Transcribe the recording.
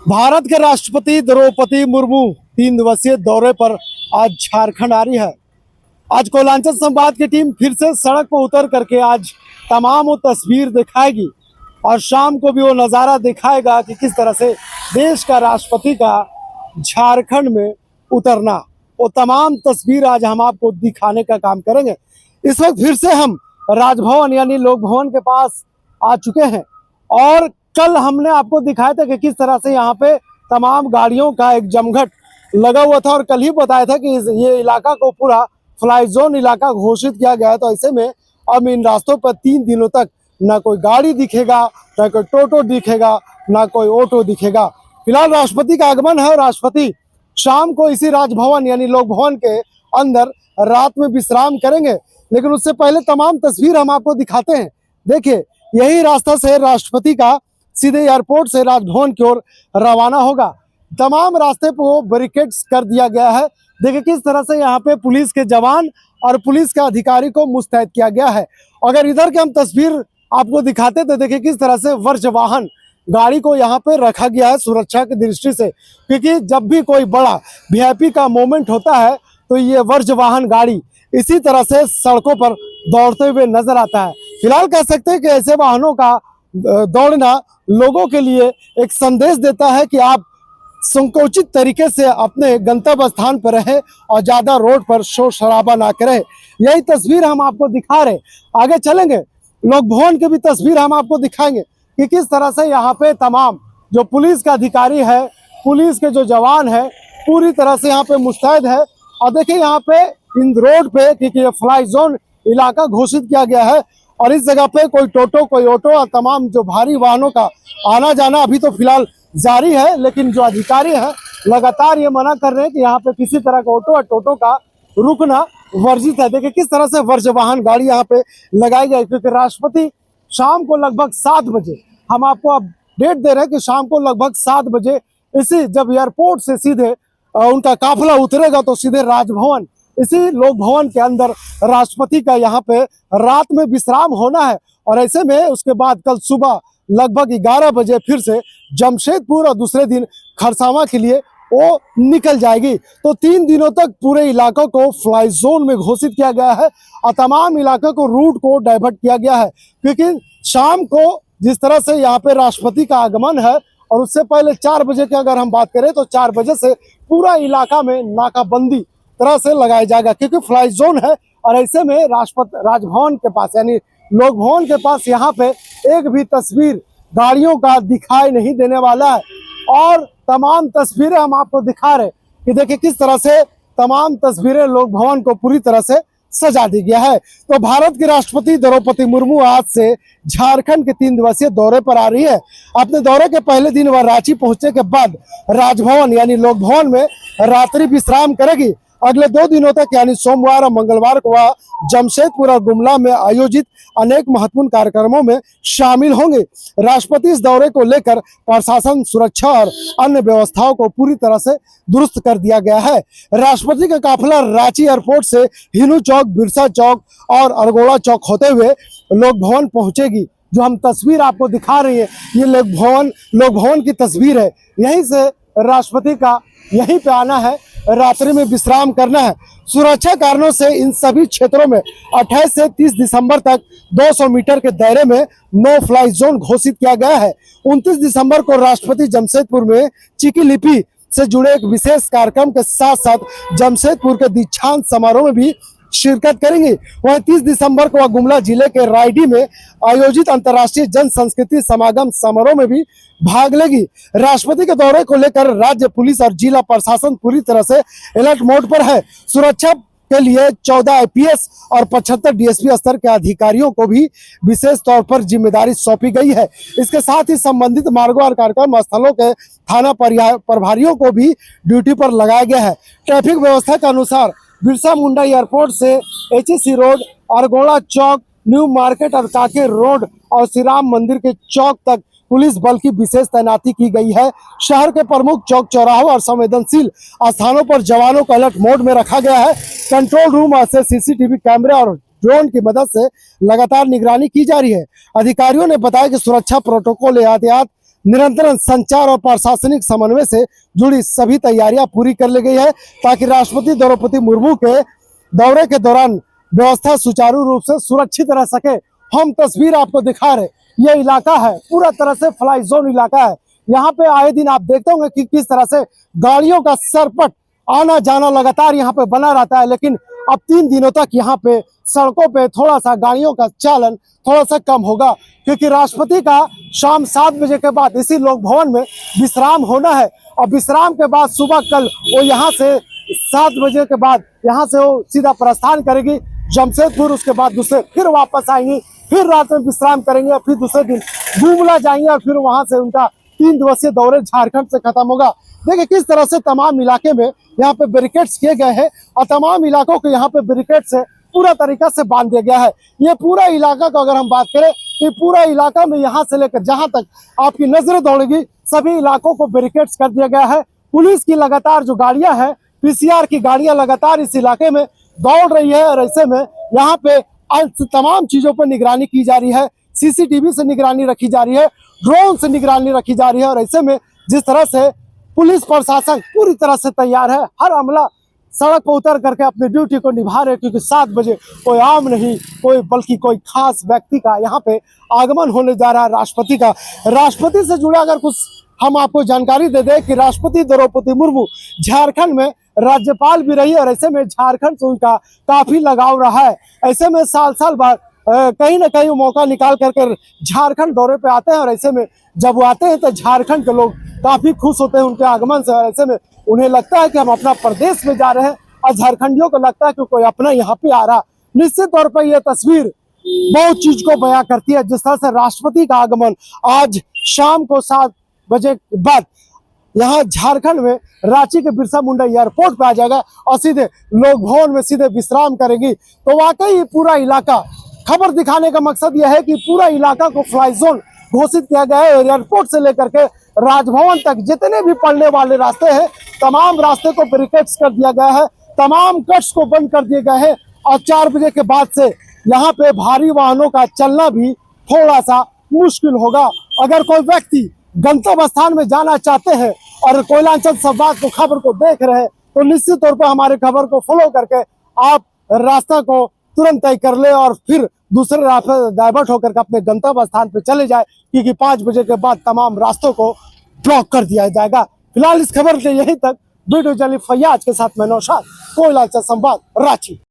भारत के राष्ट्रपति द्रौपदी मुर्मू 3 दिवसीय दौरे पर आज झारखंड आ रही है। आज कोयलांचल संवाद की टीम फिर से सड़क पर उतर करके आज तमाम वो तस्वीर दिखाएगी और शाम को भी वो नज़ारा दिखाएगा कि किस तरह से देश का राष्ट्रपति का झारखंड में उतरना, वो तमाम तस्वीर आज हम आपको दिखाने का काम करेंगे। इस वक्त फिर से हम राजभवन यानी लोक भवन के पास आ चुके हैं और कल हमने आपको दिखाया था कि किस तरह से यहाँ पे तमाम गाड़ियों का एक जमघट लगा हुआ था और कल ही बताया था कि ये इलाका को पूरा फ्लाई जोन इलाका घोषित किया गया है। तो ऐसे में अब इन रास्तों पर 3 दिनों तक ना कोई गाड़ी दिखेगा, ना कोई टोटो दिखेगा, ना कोई ऑटो दिखेगा। फिलहाल राष्ट्रपति का आगमन है। राष्ट्रपति शाम को इसी राजभवन यानी लोक भवन के अंदर रात में विश्राम करेंगे, लेकिन उससे पहले तमाम तस्वीर हम आपको दिखाते हैं। देखिए, यही रास्ता से राष्ट्रपति का सीधे एयरपोर्ट से राजभवन की ओर रवाना होगा। तमाम रास्ते पर बैरिकेड्स कर दिया गया है। देखिए किस तरह से यहाँ पे पुलिस के जवान और पुलिस के अधिकारी को मुस्तैद किया गया है। अगर इधर के हम तस्वीर आपको दिखाते तो देखिए किस तरह से वर्ज्य वाहन गाड़ी को यहाँ पे रखा गया है सुरक्षा की दृष्टि से, क्योंकि जब भी कोई बड़ा वीआईपी का मोमेंट होता है तो ये वर्ज्य वाहन गाड़ी इसी तरह से सड़कों पर दौड़ते हुए नजर आता है। फिलहाल कह सकते हैं कि ऐसे वाहनों का दौड़ना लोगों के लिए एक संदेश देता है कि आप संकोचित तरीके से अपने गंतव्य स्थान पर रहे और ज्यादा रोड पर शोर शराबा ना करें। यही तस्वीर हम आपको दिखा रहे। आगे चलेंगे, लोक भवन की भी तस्वीर हम आपको दिखाएंगे कि किस तरह से यहाँ पे तमाम जो पुलिस का अधिकारी है, पुलिस के जो जवान है, पूरी तरह से यहाँ पे मुस्तैद है। और देखिए यहाँ पे इन रोड पे, क्योंकि ये फ्लाई जोन इलाका घोषित किया गया है और इस जगह पे कोई टोटो, कोई ऑटो और तमाम जो भारी वाहनों का आना जाना अभी तो फिलहाल जारी है, लेकिन जो अधिकारी है लगातार ये मना कर रहे हैं कि यहाँ पे किसी तरह का ऑटो और टोटो का रुकना वर्जित है। देखिए किस तरह से वर्ज्य वाहन गाड़ी यहाँ पे लगाई गई, क्योंकि राष्ट्रपति शाम को लगभग 7 बजे, हम आपको अपडेट दे रहे हैं कि शाम को लगभग 7 बजे इसी जब एयरपोर्ट से सीधे उनका काफिला उतरेगा तो सीधे राजभवन इसी लोक भवन के अंदर राष्ट्रपति का यहाँ पे रात में विश्राम होना है। और ऐसे में उसके बाद कल सुबह लगभग 11 बजे फिर से जमशेदपुर और दूसरे दिन खरसावां के लिए वो निकल जाएगी। तो 3 दिनों तक पूरे इलाकों को फ्लाई जोन में घोषित किया गया है और तमाम इलाकों को रूट को डाइवर्ट किया गया है, क्योंकि शाम को जिस तरह से यहाँ पे राष्ट्रपति का आगमन है और उससे पहले 4 बजे की अगर हम बात करें तो 4 बजे से पूरा इलाका में नाकाबंदी तरह से लगाया जाएगा, क्योंकि फ्लाई जोन है। और ऐसे में राजभवन के पास यानी लोक भवन के पास यहाँ पे एक भी तस्वीर गाड़ियों का दिखाई नहीं देने वाला है। और तमाम तस्वीरें हम आपको दिखा रहे कि देखिए किस तरह से तमाम तस्वीरें लोक भवन को पूरी तरह से सजा दी गया है। तो भारत के राष्ट्रपति द्रौपदी मुर्मू आज से झारखंड के 3 दिवसीय दौरे पर आ रही है। अपने दौरे के पहले दिन वह रांची पहुंचने के बाद राजभवन यानी लोक भवन में रात्रि विश्राम करेगी। अगले 2 दिनों तक यानी सोमवार और मंगलवार को वह जमशेदपुर और गुमला में आयोजित अनेक महत्वपूर्ण कार्यक्रमों में शामिल होंगे। राष्ट्रपति इस दौरे को लेकर प्रशासन, सुरक्षा और अन्य व्यवस्थाओं को पूरी तरह से दुरुस्त कर दिया गया है। राष्ट्रपति का काफिला रांची एयरपोर्ट से हिनू चौक, बिरसा चौक और अरगोड़ा चौक होते हुए लोक भवन पहुंचेगी। जो हम तस्वीर आपको दिखा रही है ये लोक भवन की तस्वीर है। यहीं से राष्ट्रपति का यहीं पे आना है, रात्रि में विश्राम करना है। सुरक्षा कारणों से इन सभी क्षेत्रों में 28 से 30 दिसंबर तक 200 मीटर के दायरे में नो फ्लाई जोन घोषित किया गया है। 29 दिसंबर को राष्ट्रपति जमशेदपुर में चिकी लिपि से जुड़े एक विशेष कार्यक्रम के साथ साथ जमशेदपुर के दीक्षांत समारोह में भी शिरकत करेंगी। वहीं 30 दिसंबर को वह गुमला जिले के रायडी में आयोजित अंतर्राष्ट्रीय जन संस्कृति समागम समारोह में भी भाग लेगी। राष्ट्रपति के दौरे को लेकर राज्य पुलिस और जिला प्रशासन पूरी तरह से अलर्ट मोड पर है। सुरक्षा के लिए 14 आईपीएस और 75 डीएसपी स्तर के अधिकारियों को भी विशेष तौर पर जिम्मेदारी सौंपी गई है। इसके साथ ही संबंधित मार्गों और कार्यक्रम स्थलों के थाना प्रभारियों को भी ड्यूटी पर लगाया गया है। ट्रैफिक व्यवस्था के अनुसार बिरसा मुंडा एयरपोर्ट से एचएसी रोड, अरगोड़ा चौक, न्यू मार्केट और कांकेर रोड और श्री राम मंदिर के चौक तक पुलिस बल की विशेष तैनाती की गई है। शहर के प्रमुख चौक चौराहों और संवेदनशील स्थानों पर जवानों को अलर्ट मोड में रखा गया है। कंट्रोल रूम से सीसीटीवी कैमरे और ड्रोन की मदद से लगातार निगरानी की जा रही है। अधिकारियों ने बताया कि सुरक्षा प्रोटोकॉल एहतियात निरंतर संचार और प्रशासनिक समन्वय से जुड़ी सभी तैयारियां पूरी कर ली गई है ताकि राष्ट्रपति द्रौपदी मुर्मू के दौरे के दौरान व्यवस्था सुचारू रूप से सुरक्षित रह सके। हम तस्वीर आपको दिखा रहे, ये इलाका है पूरा तरह से फ्लाई जोन इलाका है। यहाँ पे आए दिन आप देखते होंगे कि किस तरह से गाड़ियों का सरपट आना जाना लगातार यहाँ पे बना रहता है, लेकिन अब 3 दिनों तक यहाँ पे सड़कों पे थोड़ा सा गाड़ियों का चालन थोड़ा सा कम होगा, क्योंकि राष्ट्रपति का शाम 7 बजे के बाद इसी लोक भवन में विश्राम होना है। और विश्राम के बाद सुबह कल वो यहाँ से 7 बजे के बाद यहाँ से वो सीधा प्रस्थान करेगी जमशेदपुर, उसके बाद दूसरे फिर वापस आएंगी, फिर रात में विश्राम करेंगे और फिर दूसरे दिन गुमला जाएंगे और फिर वहां से उनका 3 दिवसीय दौरे झारखंड से खत्म होगा। देखिए किस तरह से तमाम इलाके में यहाँ पे बैरिकेड्स किए गए हैं और तमाम इलाकों को यहाँ पे बैरिकेड से पूरा तरीका से बांध दिया गया है। ये पूरा इलाका को अगर हम बात करें तो पूरा इलाका में यहाँ से लेकर जहां तक आपकी नजरें दौड़ेगी सभी इलाकों को बैरिकेड्स कर दिया गया है। पुलिस की लगातार जो गाड़ियां हैं, पीसीआर की गाड़ियां लगातार इस इलाके में दौड़ रही है और ऐसे में यहाँ पे तमाम चीजों पर निगरानी की जा रही है। सीसीटीवी से निगरानी रखी जा रही है, ड्रोन से निगरानी रखी जा रही है और ऐसे में जिस तरह से पुलिस प्रशासन पूरी तरह से तैयार है, हर अमला सड़क पर उतर करके अपनी ड्यूटी को निभा रहे, क्योंकि 7 बजे कोई आम नहीं बल्कि कोई खास व्यक्ति का यहाँ पे आगमन होने जा रहा है राष्ट्रपति का। राष्ट्रपति से जुड़ा अगर कुछ हम आपको जानकारी दे दें कि राष्ट्रपति द्रौपदी मुर्मू झारखंड में राज्यपाल भी रही और ऐसे में झारखंड से उनका काफी लगाव रहा है। ऐसे में साल बाद कहीं ना कहीं मौका निकाल करके झारखंड दौरे पे आते हैं और ऐसे में जब वो आते हैं तो झारखंड के लोग काफी खुश होते हैं उनके आगमन से और ऐसे में उन्हें लगता है कि हम अपना प्रदेश में जा रहे हैं और झारखंडियों को लगता है कि कोई अपना यहाँ पे आ रहा। निश्चित तौर पर यह तस्वीर बहुत चीज को बयां करती है। जिस तरह से राष्ट्रपति का आगमन आज शाम को 7 बजे के बाद यहाँ झारखंड में रांची के बिरसा मुंडा एयरपोर्ट पे आ जाएगा और सीधे लोक भवन में सीधे विश्राम करेगी। तो वाकई ये पूरा इलाका, खबर दिखाने का मकसद यह है कि पूरा इलाका को फ्लाई जोन घोषित किया गया है। एयरपोर्ट से लेकर के राजभवन तक जितने भी पड़ने वाले रास्ते हैं तमाम रास्ते को बैरिकेड्स कर दिया गया है, तमाम कट्स को बंद कर दिए गए हैं और 4 बजे के बाद से यहाँ पे भारी वाहनों का चलना भी थोड़ा सा मुश्किल होगा। अगर कोई व्यक्ति गंतव्य स्थान में जाना चाहते हैं और कोयलांचल संवाद को खबर को देख रहे हैं तो निश्चित तौर पर हमारे खबर को फॉलो करके आप रास्ता को तुरंत तय कर ले और फिर दूसरे रास्ते डाइवर्ट होकर के अपने गंतव्य स्थान पे चले जाए, क्योंकि 5 बजे के बाद तमाम रास्तों को ब्लॉक कर दिया जाएगा। फिलहाल इस खबर के यहीं तक। वीडियो जर्नलिस्ट फैयाज के साथ मैं नौशाद, कोयलांचल संवाद, रांची।